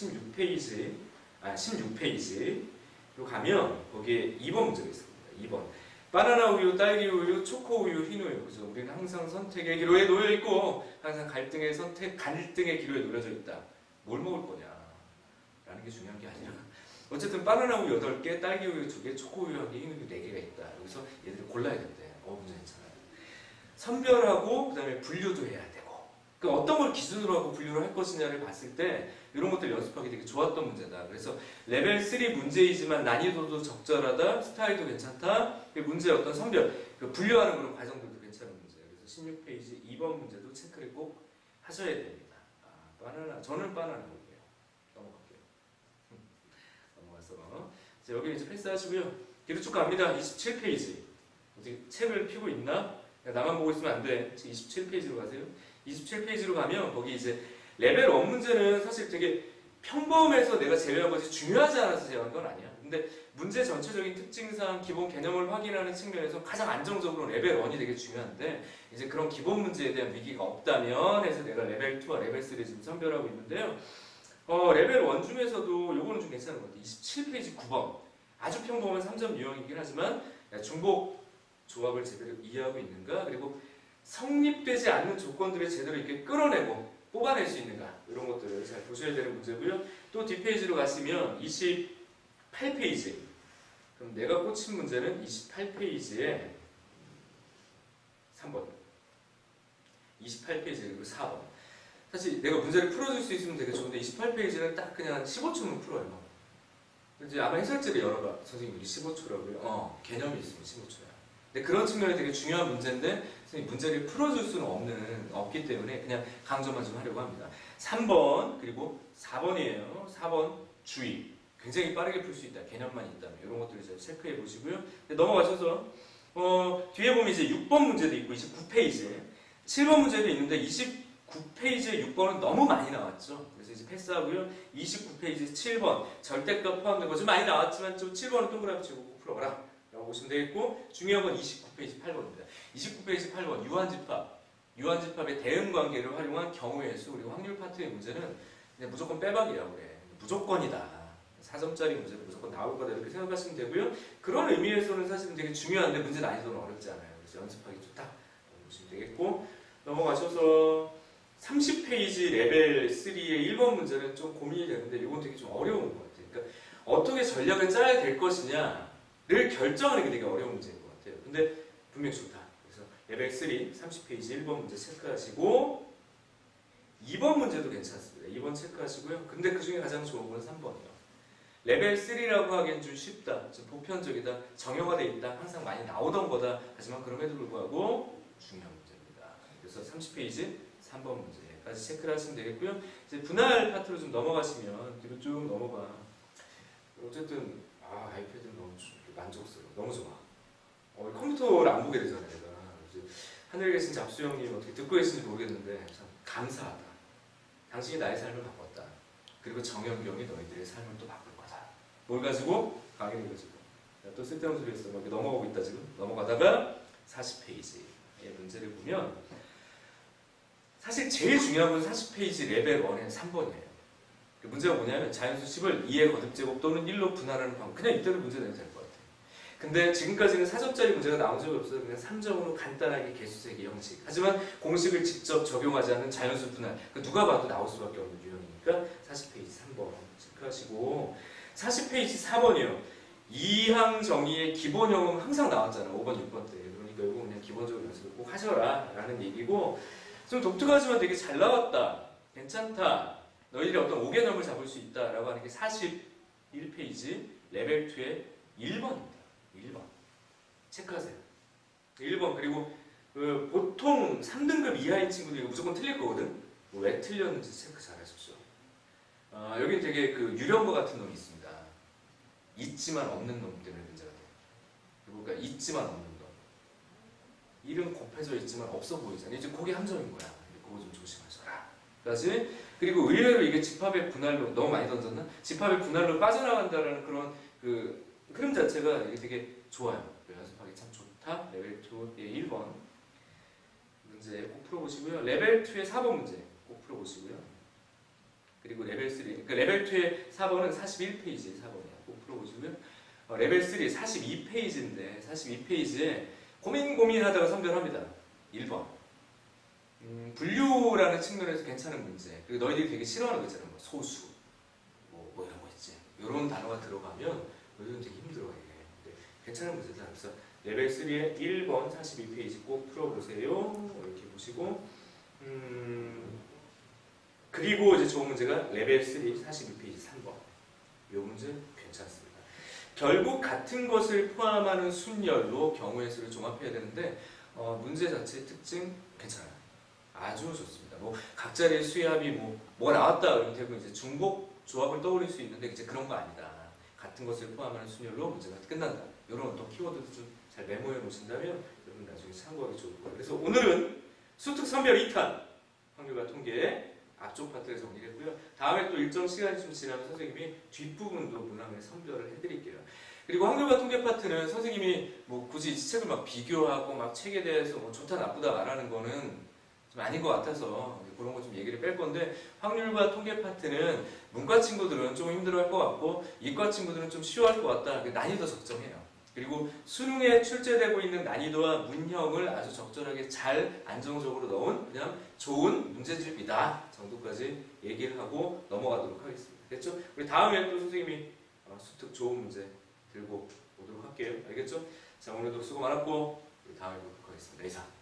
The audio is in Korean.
16페이지, 16페이지로 가면 거기에 2번 문제가 있습니다. 2번. 바나나 우유, 딸기 우유, 초코 우유, 흰 우유. 그죠? 우리는 항상 선택의 기로에 놓여 있고 항상 갈등의 기로에 놓여져 있다. 뭘 먹을 거냐? 라는 게 중요한 게 아니라 어쨌든 바나나 우유 8개, 딸기 우유 2개, 초코 우유 1개, 흰 우유 4개가 있다. 여기서 얘들을 골라야 된대. 문제 괜찮아요. 선별하고 그 다음에 분류도 해야 되고 그러니까 어떤 걸 기준으로 하고 분류를 할 것이냐를 봤을 때 이런 것들 연습하기 되게 좋았던 문제다. 그래서 레벨 3 문제이지만 난이도도 적절하다, 스타일도 괜찮다, 문제의 어떤 선별, 분류하는 그런 과정들도 괜찮은 문제예요. 그래서 16페이지 2번 문제도 체크를 꼭 하셔야 됩니다. 저는 바나나 볼게요. 넘어갈게요. 넘어가서 자, 여기 이제 패스하시고요. 뒤로 쭉 갑니다. 27페이지. 어떻게 책을 펴고 있나? 나만 보고 있으면 안 돼. 27페이지로 가세요. 27페이지로 가면 거기 이제 레벨 1 문제는 사실 되게 평범해서 내가 제외한 것이 중요하지 않아서 제외한 건 아니야. 근데 문제 전체적인 특징상 기본 개념을 확인하는 측면에서 가장 안정적으로 레벨 1이 되게 중요한데 이제 그런 기본 문제에 대한 위기가 없다면 해서 내가 레벨 2와 레벨 3를 지금 선별하고 있는데요. 레벨 1 중에서도 요거는 좀 괜찮은 것 같아요. 27페이지 9번. 아주 평범한 3점 유형이긴 하지만 중복 조합을 제대로 이해하고 있는가? 그리고 성립되지 않는 조건들을 제대로 이렇게 끌어내고 뽑아낼 수 있는가? 이런 것들을 잘 보셔야 되는 문제고요. 또 뒷페이지로 가시면 28페이지. 그럼 내가 꽂힌 문제는 28페이지에 3번. 28페이지 그리고 4번. 사실 내가 문제를 풀어줄 수 있으면 되게 좋은데 28페이지는 딱 그냥 15초면 풀어요. 이제 아마 해설지를 열어봐. 선생님 이게 15초라고요? 개념이 있으면 15초야. 근데 그런 측면이 되게 중요한 문제인데 선생님 문제를 풀어줄 수는 없기 때문에 그냥 강조만 좀 하려고 합니다. 3번 그리고 4번이에요. 4번 주의. 굉장히 빠르게 풀 수 있다. 개념만 있다면 이런 것들을 잘 체크해 보시고요. 넘어가셔서 뒤에 보면 이제 6번 문제도 있고 29페이지 7번 문제도 있는데 29페이지에 6번은 너무 많이 나왔죠. 그래서 이제 패스하고요. 29페이지 7번 절대값 포함된 거 좀 많이 나왔지만 좀 7번은 동그라미 치고 꼭 풀어봐라 라고 보시면 되겠고 중요한 건 29페이지 8번입니다. 29페이지 8번 유한집합의 대응관계를 활용한 경우의 수 그리고 확률 파트의 문제는 그냥 무조건 빼박이라고 그래. 무조건이다. 4점짜리 문제는 무조건 나올 거다 이렇게 생각하시면 되고요. 그런 의미에서는 사실은 되게 중요한데 문제 난이도는 어렵지 않아요. 그래서 연습하기 좋다 보시면 되겠고 넘어가셔서 30페이지 레벨 3의 1번 문제는 좀 고민이 되는데 이건 되게 좀 어려운 것 같아요. 그러니까 어떻게 전략을 짜야 될 것이냐를 결정하는 게 되게 어려운 문제인 것 같아요. 근데 분명히 좋다. 그래서 레벨 3 30페이지 1번 문제 체크하시고 2번 문제도 괜찮습니다. 2번 체크하시고요. 근데 그 중에 가장 좋은 건 3번이에요. 레벨 3라고 하기엔 좀 쉽다, 좀 보편적이다, 정형화되어 있다, 항상 많이 나오던 거다. 하지만 그럼에도 불구하고 중요한 문제입니다. 그래서 30페이지 3번 문제까지 체크를 하시면 되겠고요. 이제 분할 파트로 좀 넘어가시면 뒤로 쭉 넘어가. 어쨌든 아이패드는 너무 만족스러워, 너무 좋아. 컴퓨터를 안 보게 되잖아요. 내가 하늘에 계신 잡수 형님 어떻게 듣고 계신지 모르겠는데 참 감사하다. 당신이 나의 삶을 바꿨다. 그리고 정현경이 너희들의 삶을 또 바꿀 거다. 뭘 가지고? 강의를 가지고. 또 쓸데없는 소리 했어. 이렇게 넘어가고 있다 지금. 넘어가다가 40페이지의 문제를 보면 사실 제일 중요한 건 40페이지 레벨 1의 3번이에요. 문제가 뭐냐면 자연수 10을 2의 거듭제곱 또는 1로 분할하는 방법. 그냥 이대로 문제 내면 될 것 같아요. 근데 지금까지는 4점짜리 문제가 나온 적이 없어서 그냥 3점으로 간단하게 개수세기 형식. 하지만 공식을 직접 적용하지 않는 자연수 분할. 누가 봐도 나올 수밖에 없는 유형이니까 40페이지 3번 체크하시고 40페이지 4번이요. 이항 정의의 기본형은 항상 나왔잖아. 5번, 6번 때. 그러니까 이거 그냥 기본적으로 연습을 꼭 하셔라 라는 얘기고 좀 독특하지만 되게 잘 나왔다. 괜찮다. 너희들이 어떤 5개념을 잡을 수 있다 라고 하는 게 41페이지 레벨 2의 1번입니다. 1번 체크하세요. 1번 그리고 보통 3등급 이하인 친구들이 무조건 틀릴 거거든. 왜 틀렸는지 체크 잘 하십시오. 여기 되게 유령과 같은 놈이 있습니다. 있지만 없는 놈 때문에 문제가 돼요. 그러니까 있지만 없는 놈. 일은 곱해져 있지만 없어 보이잖아. 이제 그게 함정인 거야. 그거 좀 조심하셔라. 까지. 그리고 의외로 이게 집합의 분할로 너무 많이 던졌나? 집합의 분할로 빠져나간다라는 그런 흐름 자체가 이게 되게 좋아요. 연습하기 참 좋다. 레벨 2의 1번 문제 꼭 풀어보시고요. 레벨 2의 4번 문제 꼭 풀어보시고요. 그리고 레벨 3, 그러니까 레벨 2의 4번은 41페이지 4번이에요. 꼭 풀어보시고요. 레벨 3 42페이지인데 42페이지에 고민하다가 선별합니다. 1번. 분류라는 측면에서 괜찮은 문제. 그리고 너희들이 되게 싫어하는 거 있잖아. 뭐 소수, 뭐 이런 거 있지. 이런 단어가 들어가면 너희들은 되게 힘들어 이게. 근데 괜찮은 문제다. 그래서 레벨 3의 1번 42페이지 꼭 풀어보세요. 이렇게 보시고, 그리고 이제 좋은 문제가 레벨 3 42페이지 3번. 이 문제 괜찮습니다. 결국 같은 것을 포함하는 순열로 경우의 수를 종합해야 되는데 문제 자체의 특징 괜찮아요. 아주 좋습니다. 뭐 각자의 수합이 뭐가 나왔다 그러면 대부분 이제 중복 조합을 떠올릴 수 있는데 이제 그런 거 아니다. 같은 것을 포함하는 순열로 문제가 끝난다. 이런 어떤 키워드도 좀 잘 메모해 놓으신다면 여러분 나중에 참고하기 좋을 거예요. 그래서 오늘은 수특 선별 2탄 확률과 통계 앞쪽 파트를 정리했고요. 다음에 또 일정 시간이 좀 지나면 선생님이 뒷부분도 문항을 선별을 해드릴게요. 그리고 확률과 통계 파트는 선생님이 뭐 굳이 책을 막 비교하고 막 책에 대해서 뭐 좋다 나쁘다 말하는 거는 좀 아닌 것 같아서 그런 거 좀 얘기를 뺄 건데, 확률과 통계 파트는 문과 친구들은 좀 힘들어할 것 같고 이과 친구들은 좀 쉬워할 것 같다. 난이도 적정해요. 그리고 수능에 출제되고 있는 난이도와 문형을 아주 적절하게 잘 안정적으로 넣은 그냥 좋은 문제집이다 정도까지 얘기를 하고 넘어가도록 하겠습니다. 됐죠? 우리 다음에 또 선생님이 수특 좋은 문제 들고 오도록 할게요. 알겠죠? 자, 오늘도 수고 많았고 우리 다음에 뵙도록 하겠습니다. 이상.